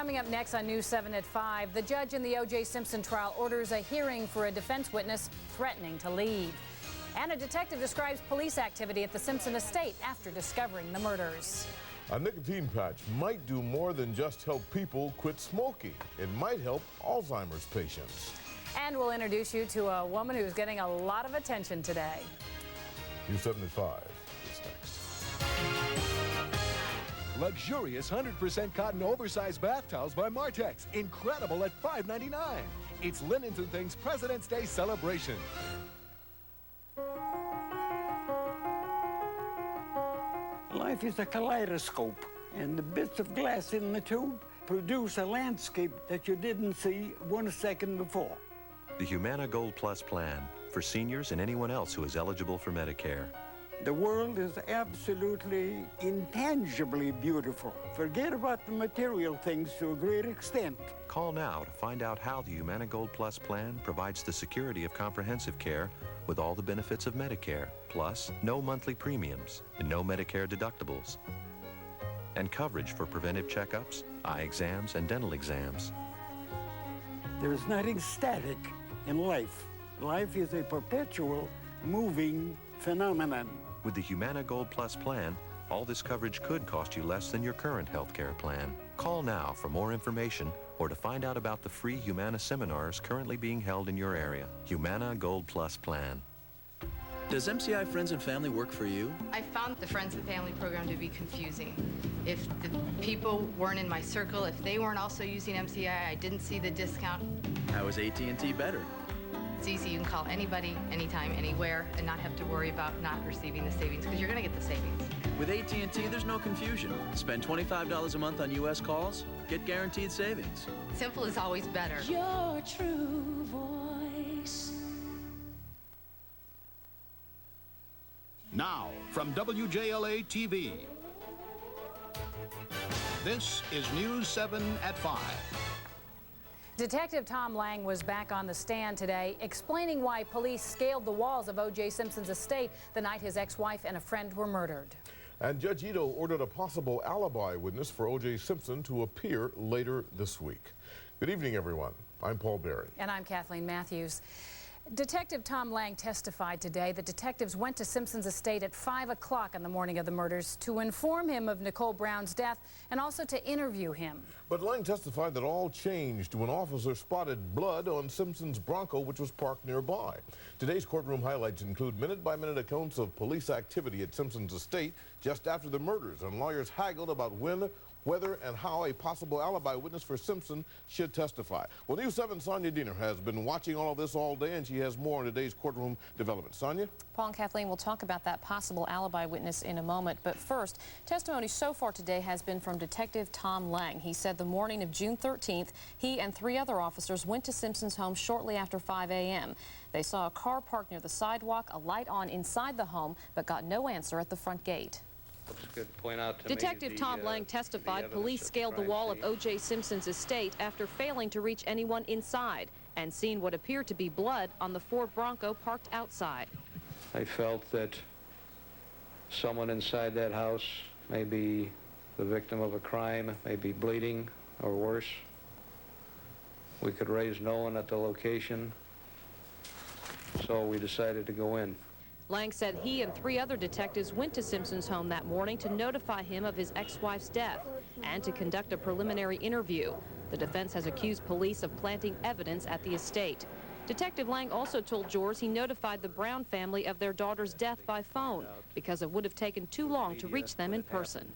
Coming up next on News 7 at 5, the judge in the O.J. Simpson trial orders a hearing for a defense witness threatening to leave. And a detective describes police activity at the Simpson estate after discovering the murders. A nicotine patch might do more than just help people quit smoking. It might help Alzheimer's patients. And we'll introduce you to a woman who's getting a lot of attention today. News 7 at 5 is next. Luxurious 100% cotton oversized bath towels by Martex. Incredible at $5.99. It's Linens and Things President's Day celebration. Life is a kaleidoscope, and the bits of glass in the tube produce a landscape that you didn't see 1 second before. The Humana Gold Plus plan for seniors and anyone else who is eligible for Medicare. The world is absolutely intangibly beautiful. Forget about the material things to a great extent. Call now to find out how the Humana Gold Plus plan provides the security of comprehensive care with all the benefits of Medicare, plus no monthly premiums and no Medicare deductibles, and coverage for preventive checkups, eye exams, and dental exams. There's nothing static in life. Life is a perpetual, moving phenomenon. With the Humana Gold Plus plan, all this coverage could cost you less than your current health care plan. Call now for more information or to find out about the free Humana seminars currently being held in your area. Humana Gold Plus plan. Does MCI Friends and Family work for you? I found the Friends and Family program to be confusing. If the people weren't in my circle, if they weren't also using MCI, I didn't see the discount. How is AT&T better? It's easy. You can call anybody, anytime, anywhere, and not have to worry about not receiving the savings, because you're going to get the savings. With AT&T, there's no confusion. Spend $25 a month on U.S. calls, get guaranteed savings. Simple is always better. Your true voice. Now, from WJLA-TV, this is News 7 at 5. Detective Tom Lang was back on the stand today explaining why police scaled the walls of O.J. Simpson's estate the night his ex-wife and a friend were murdered. And Judge Ito ordered a possible alibi witness for O.J. Simpson to appear later this week. Good evening, everyone. I'm Paul Berry. And I'm Kathleen Matthews. Detective Tom Lang testified today that detectives went to Simpson's estate at 5 o'clock on the morning of the murders to inform him of Nicole Brown's death and also to interview him. But Lang testified that all changed when officers spotted blood on Simpson's Bronco, which was parked nearby. Today's courtroom highlights include minute-by-minute accounts of police activity at Simpson's estate just after the murders, and lawyers haggled about when, whether, and how a possible alibi witness for Simpson should testify. Well, News 7's Sonia Diener has been watching all of this all day, and she has more on today's courtroom development. Sonia? Paul and Kathleen will talk about that possible alibi witness in a moment. But first, testimony so far today has been from Detective Tom Lang. He said the morning of June 13th, he and 3 other officers went to Simpson's home shortly after 5 a.m. They saw a car parked near the sidewalk, a light on inside the home, but got no answer at the front gate. Detective Tom Lang testified police scaled the wall of O.J. Simpson's estate after failing to reach anyone inside and seen what appeared to be blood on the Ford Bronco parked outside. I felt that someone inside that house may be the victim of a crime, may be bleeding or worse. We could raise no one at the location, so we decided to go in. Lang said he and 3 other detectives went to Simpson's home that morning to notify him of his ex-wife's death and to conduct a preliminary interview. The defense has accused police of planting evidence at the estate. Detective Lang also told jurors he notified the Brown family of their daughter's death by phone because it would have taken too long to reach them in person.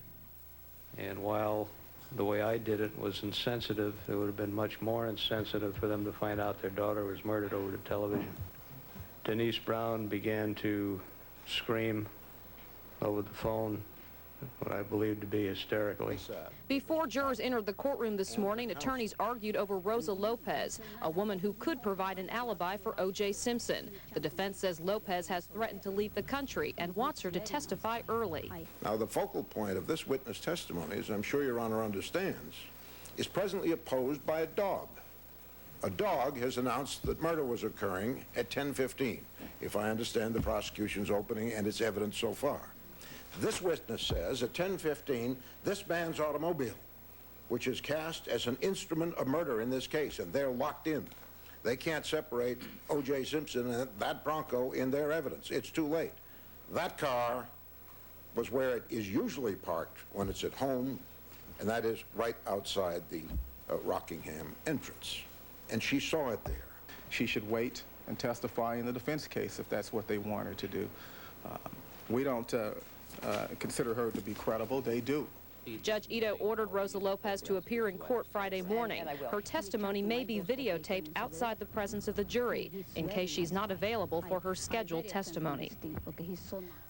And while the way I did it was insensitive, it would have been much more insensitive for them to find out their daughter was murdered over the television. Denise Brown began to scream over the phone, what I believe to be hysterically. Before jurors entered the courtroom this morning, attorneys argued over Rosa Lopez, a woman who could provide an alibi for O.J. Simpson. The defense says Lopez has threatened to leave the country and wants her to testify early. Now, the focal point of this witness testimony, as I'm sure Your Honor understands, is presently opposed by a dog. A dog has announced that murder was occurring at 10:15, if I understand the prosecution's opening and its evidence so far. This witness says at 10:15, this man's automobile which is cast as an instrument of murder in this case, and they're locked in. They can't separate O.J. Simpson and that Bronco in their evidence. It's too late. That car was where it is usually parked when it's at home, and that is right outside the Rockingham entrance. And she saw it there. She should wait and testify in the defense case if that's what they want her to do. We don't consider her to be credible. They do. Judge Ito ordered Rosa Lopez to appear in court Friday morning. Her testimony may be videotaped outside the presence of the jury in case she's not available for her scheduled testimony.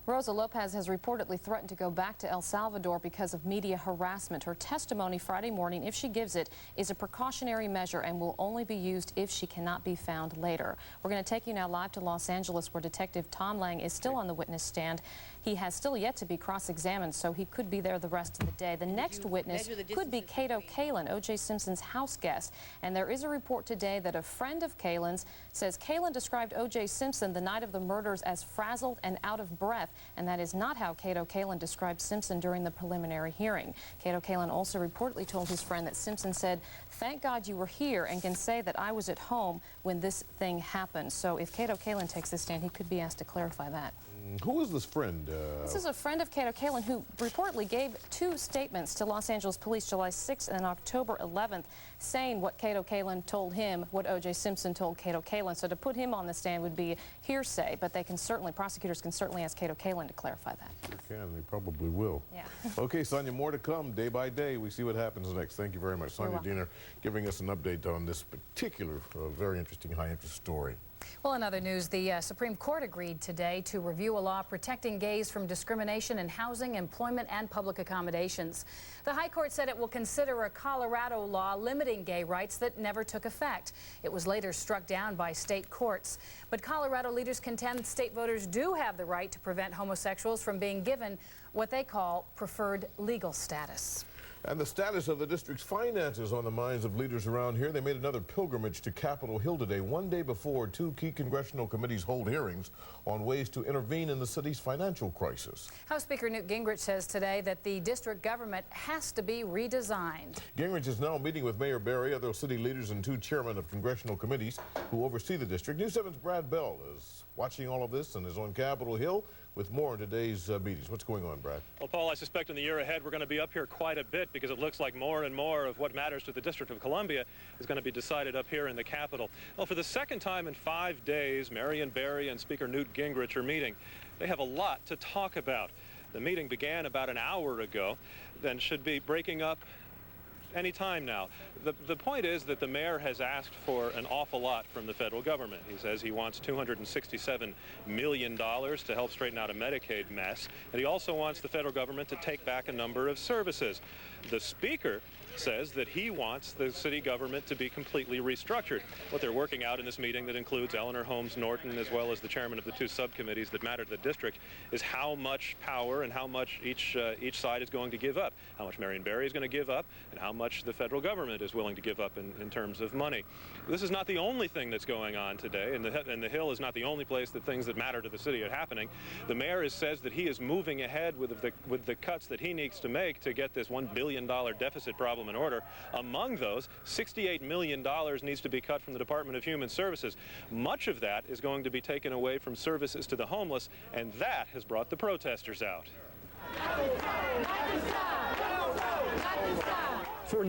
Rosa Lopez has reportedly threatened to go back to El Salvador because of media harassment. Her testimony Friday morning, if she gives it, is a precautionary measure and will only be used if she cannot be found later. We're going to take you now live to Los Angeles, where Detective Tom Lang is still on the witness stand. He has still yet to be cross-examined, so he could be there the rest of the day. The next witness could be Kato Kaelin, O.J. Simpson's house guest. And there is a report today that a friend of Kaelin's says Kaelin described O.J. Simpson the night of the murders as frazzled and out of breath. And that is not how Kato Kaelin described Simpson during the preliminary hearing. Kato Kaelin also reportedly told his friend that Simpson said, "Thank God you were here and can say that I was at home when this thing happened." So if Kato Kaelin takes the stand, he could be asked to clarify that. Who is this friend? This is a friend of Kato Kaelin who reportedly gave two statements to Los Angeles police July 6th and October 11th, saying what Kato Kaelin told him, what O.J. Simpson told Kato Kaelin. So to put him on the stand would be hearsay, but they can certainly, prosecutors can certainly ask Kato Kaelin to clarify that. Sure can. They probably will. Yeah. Okay, Sonia, more to come day by day. We see what happens next. Thank you very much. Sonia Diener giving us an update on this particular, very interesting, high-interest story. Well, in other news, the Supreme Court agreed today to review a law protecting gays from discrimination in housing, employment, and public accommodations. The High Court said it will consider a Colorado law limiting gay rights that never took effect. It was later struck down by state courts. But Colorado leaders contend state voters do have the right to prevent homosexuals from being given what they call preferred legal status. And the status of the district's finances on the minds of leaders around here. They made another pilgrimage to Capitol Hill today, one day before two key congressional committees hold hearings on ways to intervene in the city's financial crisis. House Speaker Newt Gingrich says today that the district government has to be redesigned. Gingrich is now meeting with Mayor Berry, other city leaders, and two chairmen of congressional committees who oversee the district. News 7's Brad Bell is watching all of this and is on Capitol Hill with more in today's meetings. What's going on, Brad? Well, Paul, I suspect in the year ahead we're going to be up here quite a bit because it looks like more and more of what matters to the District of Columbia is going to be decided up here in the Capitol. Well, for the second time in 5 days, Marion Barry and Speaker Newt Gingrich are meeting. They have a lot to talk about. The meeting began about an hour ago, then should be breaking up any time now. The point is that the mayor has asked for an awful lot from the federal government. He says he wants $267 million to help straighten out a Medicaid mess, and he also wants the federal government to take back a number of services. The speaker says that he wants the city government to be completely restructured. What they're working out in this meeting, that includes Eleanor Holmes Norton as well as the chairman of the two subcommittees that matter to the district, is how much power and how much each side is going to give up. How much Marion Barry is going to give up and how much the federal government is willing to give up in terms of money. This is not the only thing that's going on today, and the Hill is not the only place that things that matter to the city are happening. The mayor says that he is moving ahead with the cuts that he needs to make to get this $1 billion deficit problem in order. Among those, $68 million needs to be cut from the Department of Human Services. Much of that is going to be taken away from services to the homeless, and that has brought the protesters out. For